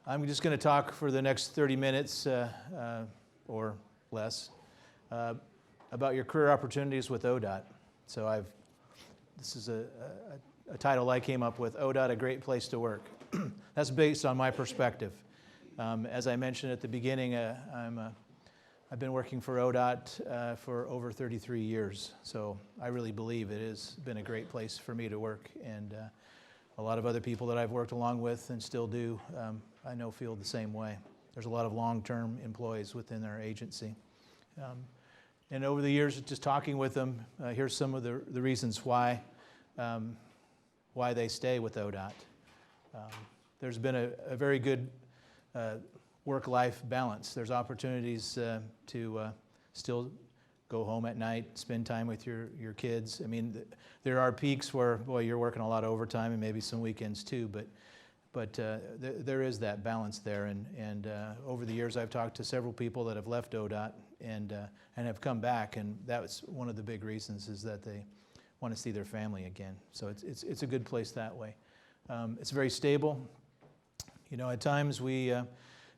I'm just going to talk for the next 30 minutes or less about your career opportunities with ODOT. So this is a title I came up with, ODOT, a great place to work. That's based on my perspective. As I mentioned at the beginning, I've been working for ODOT for over 33 years, so I really believe it has been a great place for me to work, and a lot of other people that I've worked along with and still do, I know feel the same way. There's a lot of long-term employees within our agency. And over the years, just talking with them, here's some of the reasons why they stay with ODOT. There's been a very good work-life balance. There's opportunities to still go home at night, spend time with your kids. I mean, there are peaks where, boy, you're working a lot of overtime and maybe some weekends too, but there is that balance there. And over the years, I've talked to several people that have left ODOT and have come back, and that was one of the big reasons, is that they want to see their family again. So it's a good place that way. It's very stable. You know, at times we,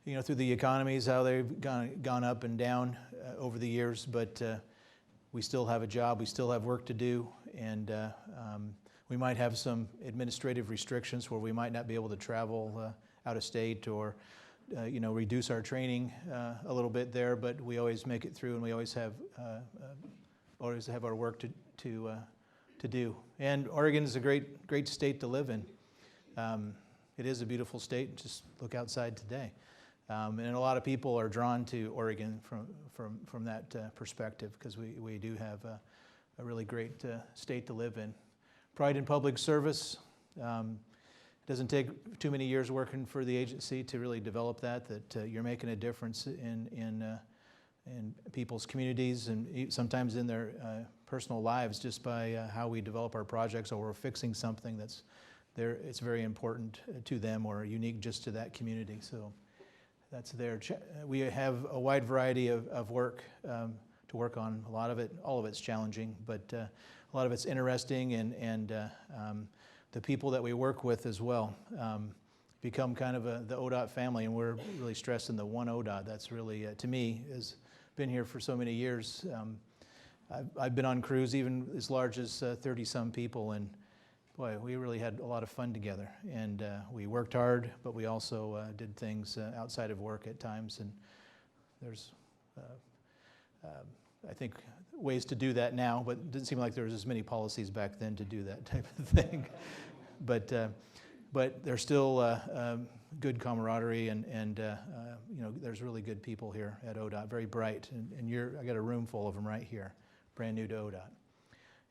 you know, through the economies, how they've gone up and down over the years, but we still have a job, we still have work to do, and we might have some administrative restrictions where we might not be able to travel out of state or, you know, reduce our training a little bit there, but we always make it through, and we always have our work to do. And Oregon is a great state to live in. It is a beautiful state. Just look outside today. And a lot of people are drawn to Oregon from that perspective, because we do have a really great state to live in. Pride in public service. It doesn't take too many years working for the agency to really develop that you're making a difference in people's communities and sometimes in their personal lives, just by how we develop our projects, or we're fixing something that's there. It's very important to them or unique just to that community. So that's there. We have a wide variety of work to work on. A lot of it, all of it's challenging, but a lot of it's interesting, and the people that we work with as well become kind of the ODOT family, and we're really stressing the one ODOT. That's really, to me, has been here for so many years. I've been on crews even as large as 30-some people, and boy, we really had a lot of fun together, and we worked hard, but we also did things outside of work at times, and there's, I think, ways to do that now, but it didn't seem like there was as many policies back then to do that type of thing. But there's still good camaraderie, and you know, there's really good people here at ODOT, very bright, and I got a room full of them right here, brand new to ODOT.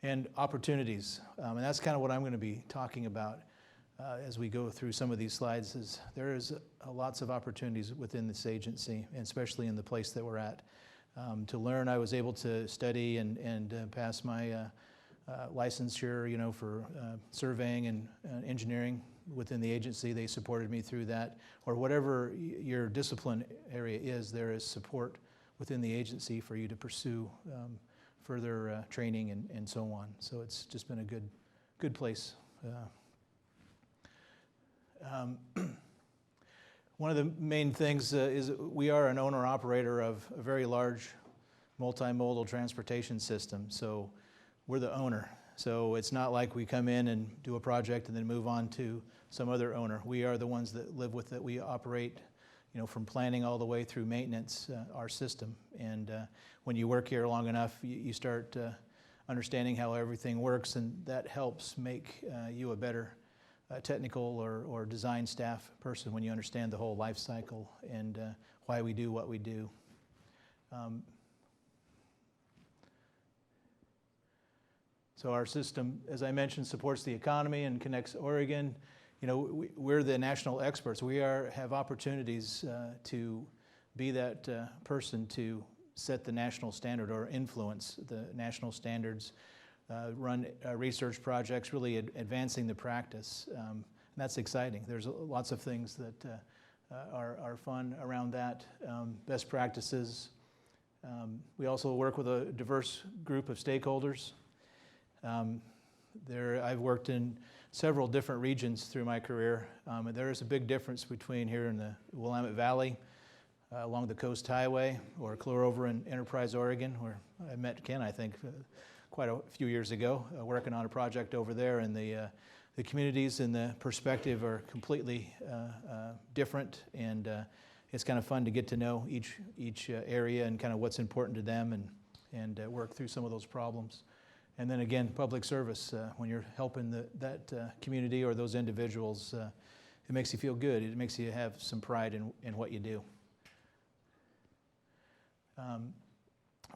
And opportunities, and that's kind of what I'm going to be talking about as we go through some of these slides. Is there is lots of opportunities within this agency, and especially in the place that we're at. To learn, I was able to study and pass my licensure, you know, for surveying and engineering within the agency. They supported me through that, or whatever your discipline area is. There is support within the agency for you to pursue further training and so on. So it's just been a good place. One of the main things is we are an owner-operator of a very large multimodal transportation system. So we're the owner. So it's not like we come in and do a project and then move on to some other owner. We are the ones that live with it. We operate, you know, from planning all the way through maintenance, our system. And when you work here long enough, you start understanding how everything works, and that helps make you a better technical or design staff person when you understand the whole life cycle and why we do what we do. So our system, as I mentioned, supports the economy and connects Oregon. You know, we're the national experts. We have opportunities to be that person to set the national standard or influence the national standards, run research projects, really advancing the practice. And that's exciting. There's lots of things that are fun around that. Best practices. We also work with a diverse group of stakeholders. I've worked in several different regions through my career. And there is a big difference between here in the Willamette Valley, along the Coast Highway, or clear over in Enterprise, Oregon, where I met Ken, I think, quite a few years ago, working on a project over there. And the communities and the perspective are completely different, and it's kind of fun to get to know each area and kind of what's important to them, and work through some of those problems. And then again, public service, when you're helping that community or those individuals, it makes you feel good. It makes you have some pride in what you do.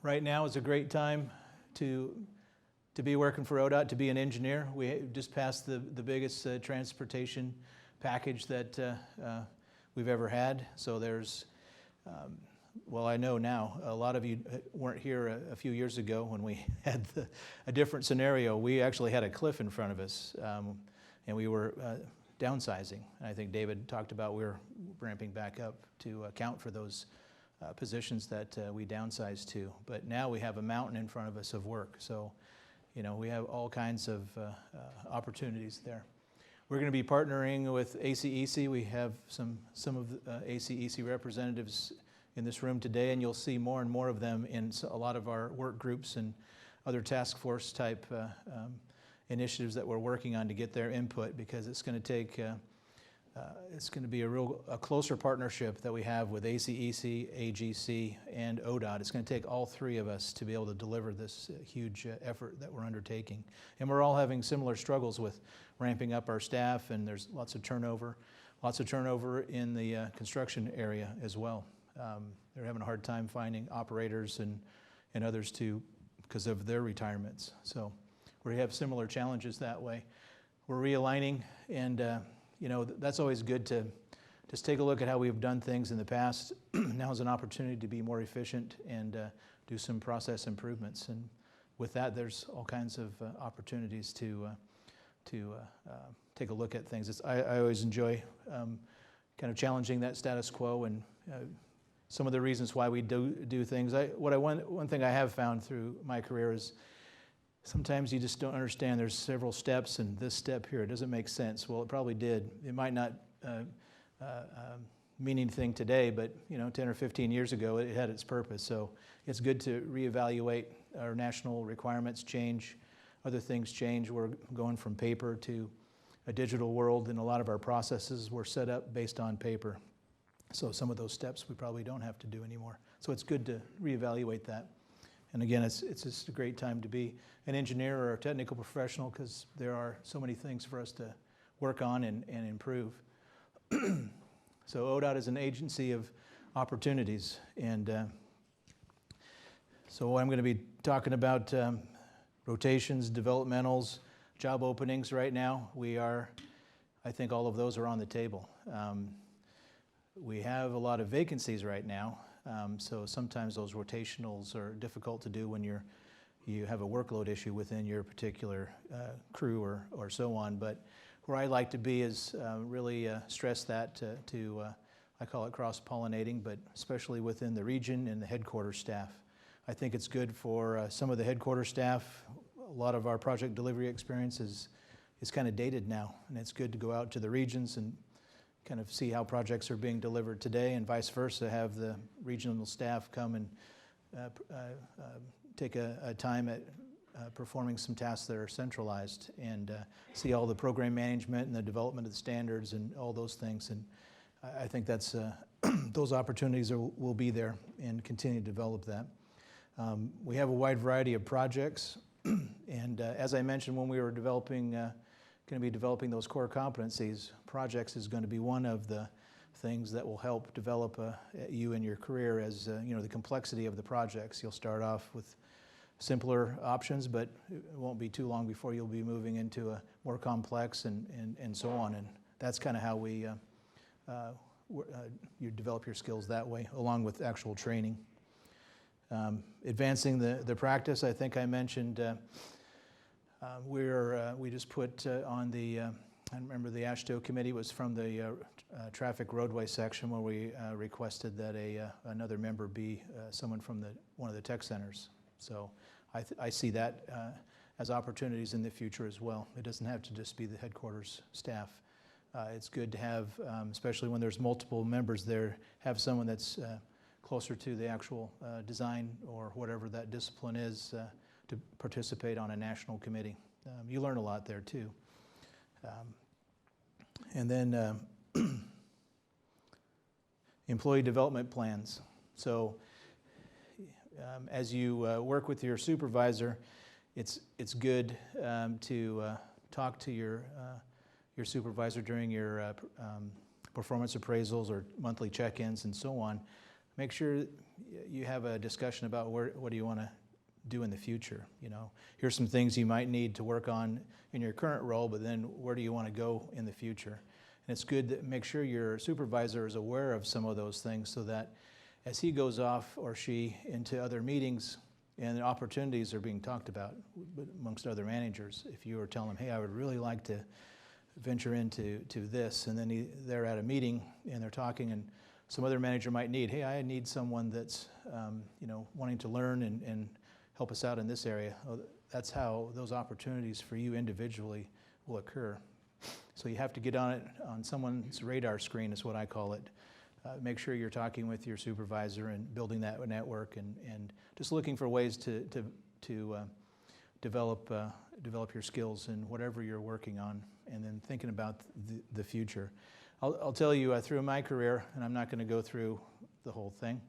Right now is a great time to be working for ODOT, to be an engineer. We just passed the biggest transportation package that we've ever had. So there's, well, I know now, a lot of you weren't here a few years ago when we had a different scenario. We actually had a cliff in front of us, and we were downsizing. And I think David talked about we were ramping back up to account for those positions that we downsized to. But now we have a mountain in front of us of work. So, we have all kinds of opportunities there. We're going to be partnering with ACEC. We have some of the ACEC representatives in this room today, and you'll see more and more of them in a lot of our work groups and other task force type initiatives that we're working on to get their input, because it's going to take, it's going to be a closer partnership that we have with ACEC, AGC, and ODOT. It's going to take all three of us to be able to deliver this huge effort that we're undertaking. And we're all having similar struggles with ramping up our staff, and there's lots of turnover in the construction area as well. They're having a hard time finding operators and others because of their retirements. So we have similar challenges that way. We're realigning, and that's always good to just take a look at how we've done things in the past. Now is an opportunity to be more efficient and do some process improvements. And with that, there's all kinds of opportunities to take a look at things. I always enjoy kind of challenging that status quo, and some of the reasons why we do things. One thing I have found through my career is sometimes you just don't understand. There's several steps, and this step here, it doesn't make sense. Well, it probably did. It might not mean anything today, but 10 or 15 years ago, it had its purpose. So it's good to reevaluate. Our national requirements change, other things change. We're going from paper to a digital world, and a lot of our processes were set up based on paper. So some of those steps we probably don't have to do anymore. So it's good to reevaluate that. And again, it's just a great time to be an engineer or a technical professional, because there are so many things for us to work on and improve. So ODOT is an agency of opportunities. And so I'm going to be talking about rotations, developmentals, job openings right now. I think all of those are on the table. We have a lot of vacancies right now, so sometimes those rotationals are difficult to do when you have a workload issue within your particular crew or so on. But where I like to be is really stress that I call it cross-pollinating, but especially within the region and the headquarters staff. I think it's good for some of the headquarters staff. A lot of our project delivery experience is kind of dated now, and it's good to go out to the regions and kind of see how projects are being delivered today, and vice versa, have the regional staff come and take a time at performing some tasks that are centralized, and see all the program management and the development of the standards and all those things. And I think that's those opportunities will be there, and continue to develop that. We have a wide variety of projects, and as I mentioned, when we were going to be developing those core competencies, projects is going to be one of the things that will help develop you in your career. As the complexity of the projects, you'll start off with simpler options, but it won't be too long before you'll be moving into a more complex and so on. And that's kind of how you develop your skills that way, along with actual training. Advancing the practice, I think I mentioned. We just put on the, I remember the AASHTO committee was from the traffic roadway section, where we requested that another member be someone from one of the tech centers. So I see that as opportunities in the future as well. It doesn't have to just be the headquarters staff. It's good to have, especially when there's multiple members there, have someone that's closer to the actual design or whatever that discipline is to participate on a national committee. You learn a lot there too. And then employee development plans. So as you work with your supervisor, it's good to talk to your supervisor during your performance appraisals or monthly check-ins and so on. Make sure you have a discussion about what do you want to do in the future. You know, here's some things you might need to work on in your current role, but then where do you want to go in the future? And it's good to make sure your supervisor is aware of some of those things so that as he goes off or she into other meetings and opportunities are being talked about amongst other managers, if you were telling them, hey, I would really like to venture into this, and then they're at a meeting and they're talking, and some other manager might need, hey, I need someone that's wanting to learn and help us out in this area. That's how those opportunities for you individually will occur. So you have to get on it on someone's radar screen is what I call it. Make sure you're talking with your supervisor and building that network and just looking for ways to develop your skills in whatever you're working on, and then thinking about the future. I'll tell you through my career, and I'm not going to go through the whole thing,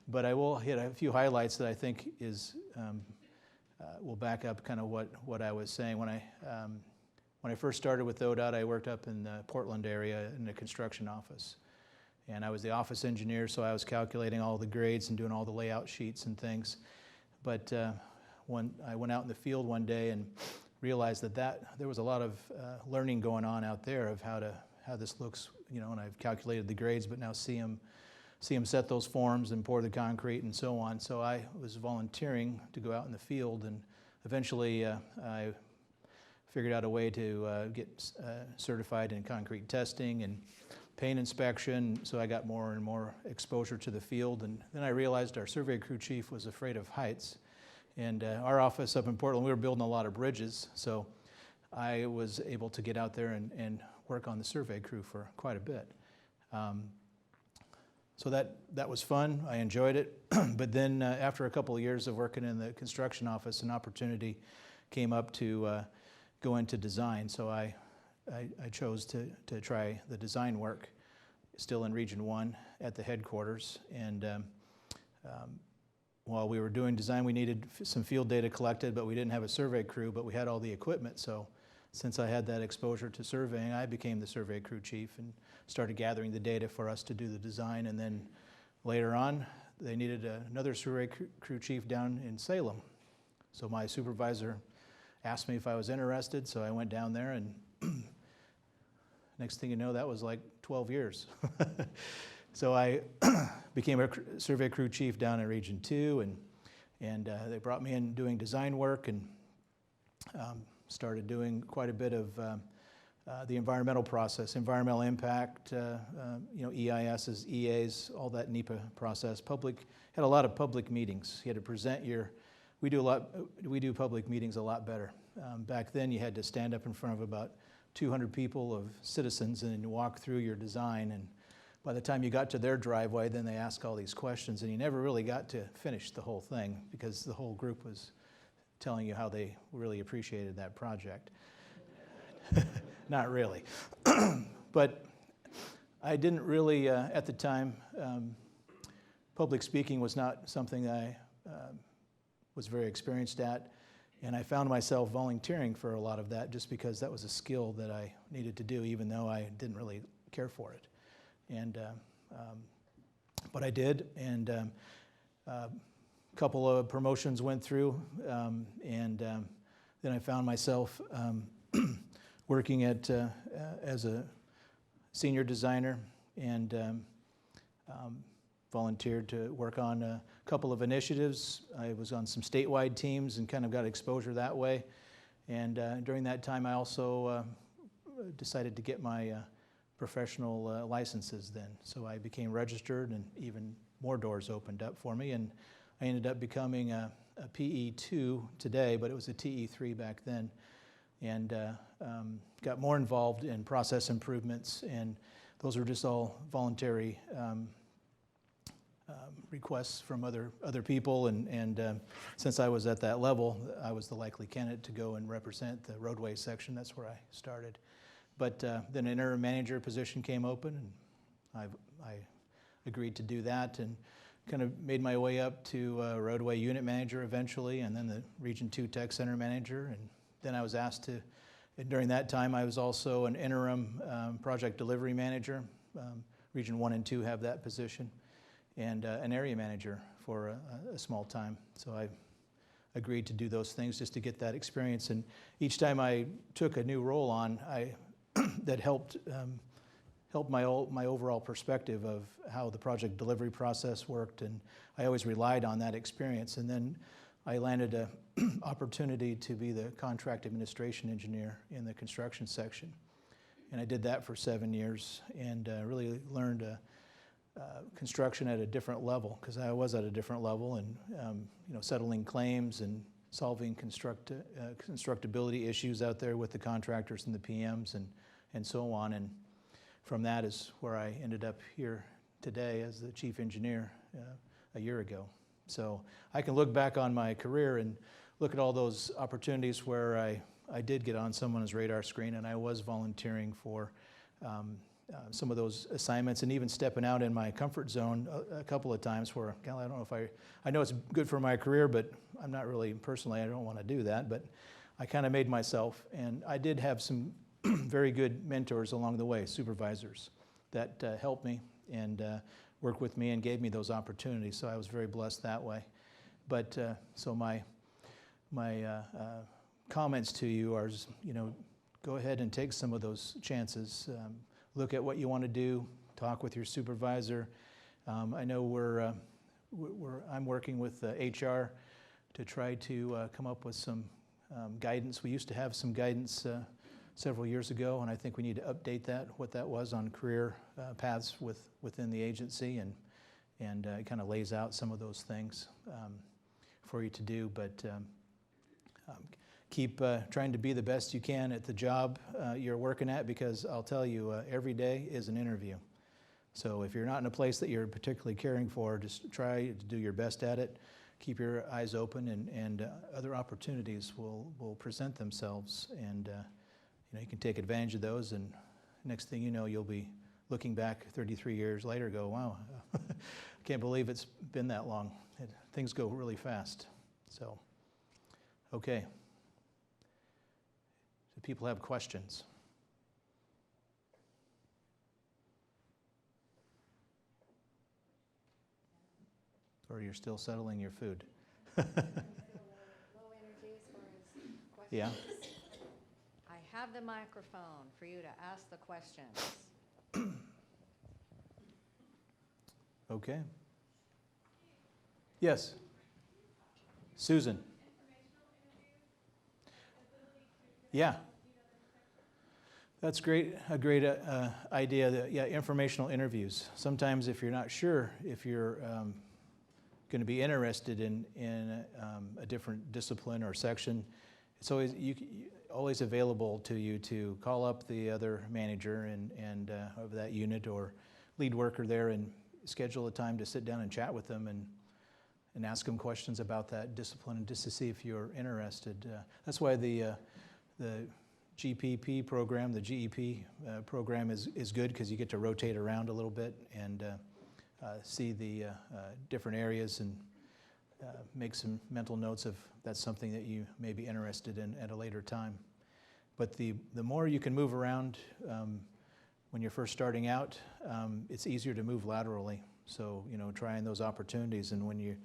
but I will hit a few highlights that I think will back up kind of what I was saying. When I first started with ODOT, I worked up in the Portland area in the construction office. And I was the office engineer, so I was calculating all the grades and doing all the layout sheets and things. But when I went out in the field one day and realized that there was a lot of learning going on out there of how this looks, and I've calculated the grades, but now see them set those forms and pour the concrete and so on. So I was volunteering to go out in the field, and eventually I figured out a way to get certified in concrete testing and paint inspection, so I got more and more exposure to the field. And then I realized our survey crew chief was afraid of heights. And our office up in Portland, we were building a lot of bridges, so I was able to get out there and work on the survey crew for quite a bit. So that was fun. I enjoyed it. But then after a couple of years of working in the construction office, an opportunity came up to go into design. So I chose to try the design work, still in Region 1 at the headquarters. And while we were doing design, we needed some field data collected, but we didn't have a survey crew, but we had all the equipment. So since I had that exposure to surveying, I became the survey crew chief and started gathering the data for us to do the design. And then later on, they needed another survey crew chief down in Salem. So my supervisor asked me if I was interested, so I went down there, and next thing you know, that was like 12 years. So I became a survey crew chief down in Region 2, and they brought me in doing design work, and started doing quite a bit of the environmental process, environmental impact, EISs, EAs, all that NEPA process. Had a lot of public meetings. You had to present we do public meetings a lot better. Back then you had to stand up in front of about 200 people of citizens and walk through your design, and by the time you got to their driveway, then they ask all these questions, and you never really got to finish the whole thing because the whole group was telling you how they really appreciated that project. Not really. But I didn't really, at the time, public speaking was not something I was very experienced at, and I found myself volunteering for a lot of that just because that was a skill that I needed to do, even though I didn't really care for it. And but I did, and a couple of promotions went through, and then I found myself working as a senior designer, and volunteered to work on a couple of initiatives. I was on some statewide teams and kind of got exposure that way. And during that time, I also decided to get my professional licenses then. So I became registered, and even more doors opened up for me, and I ended up becoming a a PE2 today, but it was a TE3 back then, and got more involved in process improvements, and those were just all voluntary requests from other people, and since I was at that level, I was the likely candidate to go and represent the roadway section. That's where I started. But then an interim manager position came open, and I agreed to do that, and kind of made my way up to roadway unit manager eventually, and then the Region 2 Tech Center manager, and then I was asked to, and during that time I was also an interim project delivery manager. Region 1 and 2 have that position, and an area manager for a small time. So I agreed to do those things just to get that experience, and each time I took a new role on, that helped my overall perspective of how the project delivery process worked, and I always relied on that experience. And then I landed an opportunity to be the contract administration engineer in the construction section, and I did that for 7 years, and really learned construction at a different level, because I was at a different level, and settling claims and solving constructability issues out there with the contractors and the PMs and so on. And from that is where I ended up here today as the chief engineer a year ago. So I can look back on my career and look at all those opportunities where I did get on someone's radar screen, and I was volunteering for some of those assignments, and even stepping out in my comfort zone a couple of times where, I don't know if I know it's good for my career, but I'm not really, personally, I don't want to do that, but I kind of made myself, and I did have some very good mentors along the way, supervisors, that helped me and worked with me and gave me those opportunities, so I was very blessed that way. But so my comments to you are, go ahead and take some of those chances. Look at what you want to do, talk with your supervisor. I know I'm working with HR to try to come up with some guidance. We used to have some guidance several years ago, and I think we need to update that, what that was on career paths within the agency, and it kind of lays out some of those things for you to do. But keep trying to be the best you can at the job you're working at, because I'll tell you, every day is an interview. So if you're not in a place that you're particularly caring for, just try to do your best at it. Keep your eyes open, and other opportunities will present themselves, and you can take advantage of those, and next thing you know, you'll be looking back 33 years later, go, wow, I can't believe it's been that long. Things go really fast. So, okay. Do people have questions? Or you're still settling your food? Low energy as far as questions. Yeah. I have the microphone for you to ask the questions. Okay. Yes. Susan. Yeah. That's great. A great idea. That, yeah, informational interviews. Sometimes, if you're not sure if you're going to be interested in a different discipline or section, it's always available to you to call up the other manager and of that unit or lead worker there, and schedule a time to sit down and chat with them and ask them questions about that discipline, and just to see if you're interested. That's why the GPP program, the GEP program is good, because you get to rotate around a little bit and see the different areas, and make some mental notes if that's something that you may be interested in at a later time. But the more you can move around when you're first starting out, it's easier to move laterally. So, trying those opportunities, and when you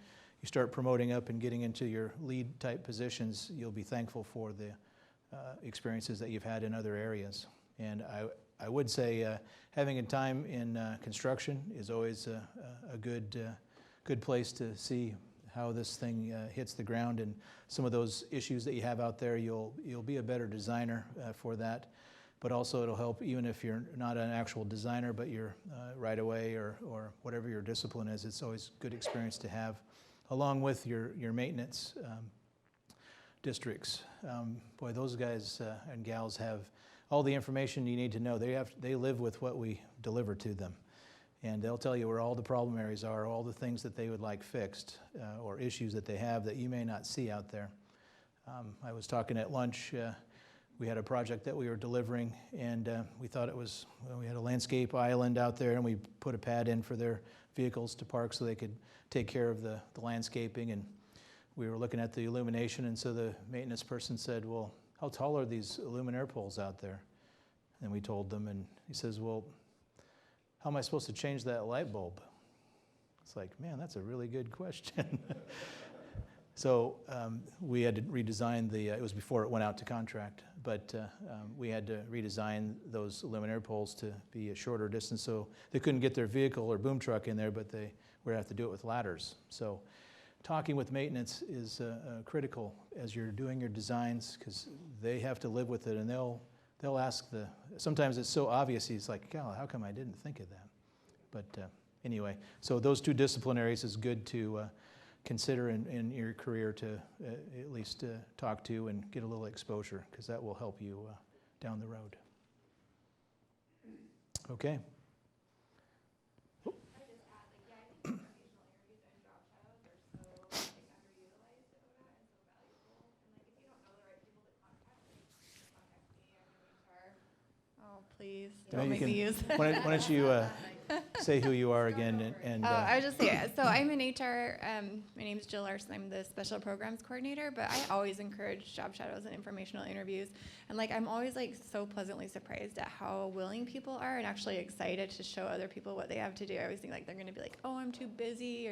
start promoting up and getting into your lead type positions, you'll be thankful for the experiences that you've had in other areas. And I would say having a time in construction is always a good place to see how this thing hits the ground, and some of those issues that you have out there, you'll be a better designer for that. But also it'll help, even if you're not an actual designer, but you're right away or whatever your discipline is. It's always good experience to have along with your maintenance districts. Boy, those guys and gals have all the information you need to know. They live with what we deliver to them. And they'll tell you where all the problem areas are, all the things that they would like fixed, or issues that they have that you may not see out there. I was talking at lunch, we had a project that we were delivering, and we thought it was, well, we had a landscape island out there, and we put a pad in for their vehicles to park so they could take care of the landscaping. And we were looking at the illumination, and so the maintenance person said, well, how tall are these luminaire poles out there? And we told them, and he says, well, how am I supposed to change that light bulb? It's like, man, that's a really good question. So we had to redesign it was before it went out to contract, but we had to redesign those luminaire poles to be a shorter distance so they couldn't get their vehicle or boom truck in there, but they would have to do it with ladders. So talking with maintenance is critical as you're doing your designs, because they have to live with it, and they'll ask sometimes it's so obvious, he's like, God, how come I didn't think of that? But anyway, so those two disciplinaries is good to consider in your career to at least talk to and get a little exposure, because that will help you down the road. Okay. Please Maybe don't make me use that. Why don't you say who you are again? I was just saying, so I'm in HR. My name is Jill Larson. I'm the special programs coordinator, but I always encourage job shadows and informational interviews. And I'm always so pleasantly surprised at how willing people are and actually excited to show other people what they have to do. I always think they're going to be like, oh, I'm too busy,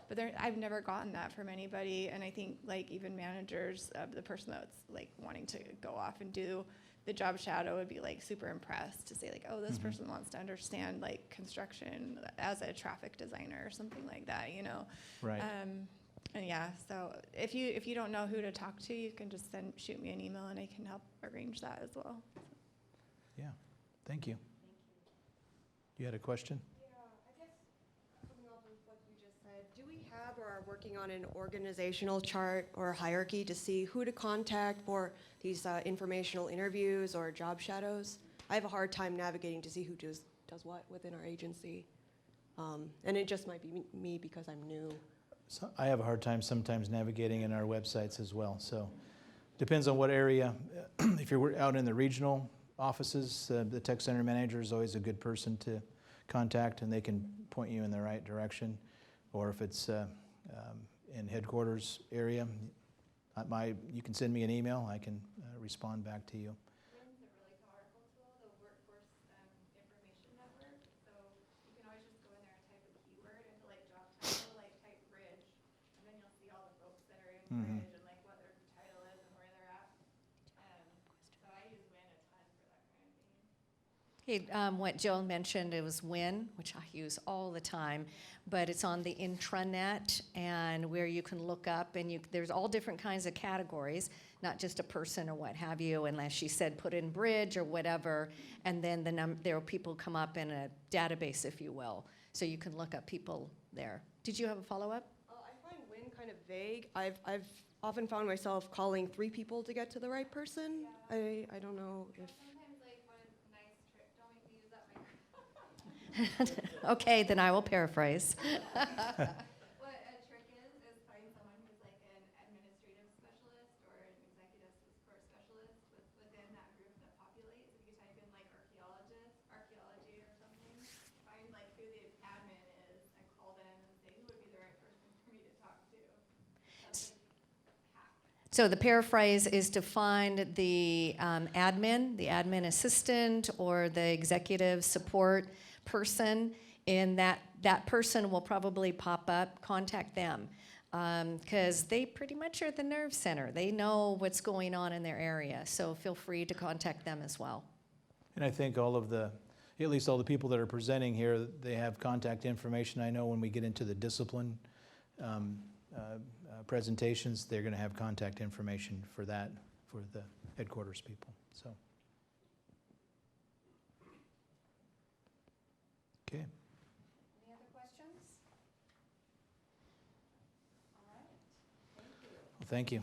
but I've never gotten that from anybody. And I think even managers, the person that's wanting to go off and do the job shadow would be super impressed to say oh, this person wants to understand construction as a traffic designer or something like that, Right. And yeah, so if you don't know who to talk to, you can just shoot me an email and I can help arrange that as well. Yeah. Thank you. You had a question? Yeah, I guess coming off of what you just said, do we have or are working on an organizational chart or hierarchy to see who to contact for these informational interviews or job shadows? I have a hard time navigating to see who does what within our agency. And it just might be me because I'm new. So I have a hard time sometimes navigating in our websites as well. So depends on what area. If you're out in the regional offices, the tech center manager is always a good person to contact, and they can point you in the right direction. Or if it's in headquarters area, you can send me an email. I can respond back to you. LinkedIn's a really powerful tool, the Workforce Information Network. So you can always just go in there and type a keyword into job title, type bridge, and then you'll see all the folks that are in bridge and what their title is and where they're at. So I use Win a ton for that kind of thing. Hey, what Jill mentioned, it was Win, which I use all the time, but it's on the intranet, and where you can look up, and there's all different kinds of categories, not just a person or what have you, unless she said put in bridge or whatever, and then there are people come up in a database, if you will, so you can look up people there. Did you have a follow-up? I find Win kind of vague. I've often found myself calling 3 people to get to the right person. Yeah. I don't know if... Sometimes one nice trick, don't make me use that microphone. Okay, then I will paraphrase. What a trick is find someone who's an administrative specialist or an executive support specialist within that group that populates. If you type in archaeology or something, find who the admin is and call them and say who would be the right person for me to talk to. That's hack. So the paraphrase is to find the admin assistant, or the executive support person, and that person will probably pop up. Contact them, because they pretty much are the nerve center. They know what's going on in their area, so feel free to contact them as well. And I think at least all the people that are presenting here, they have contact information. I know when we get into the discipline presentations, they're going to have contact information for that, for the headquarters people. So, okay. Any other questions? All Thank you.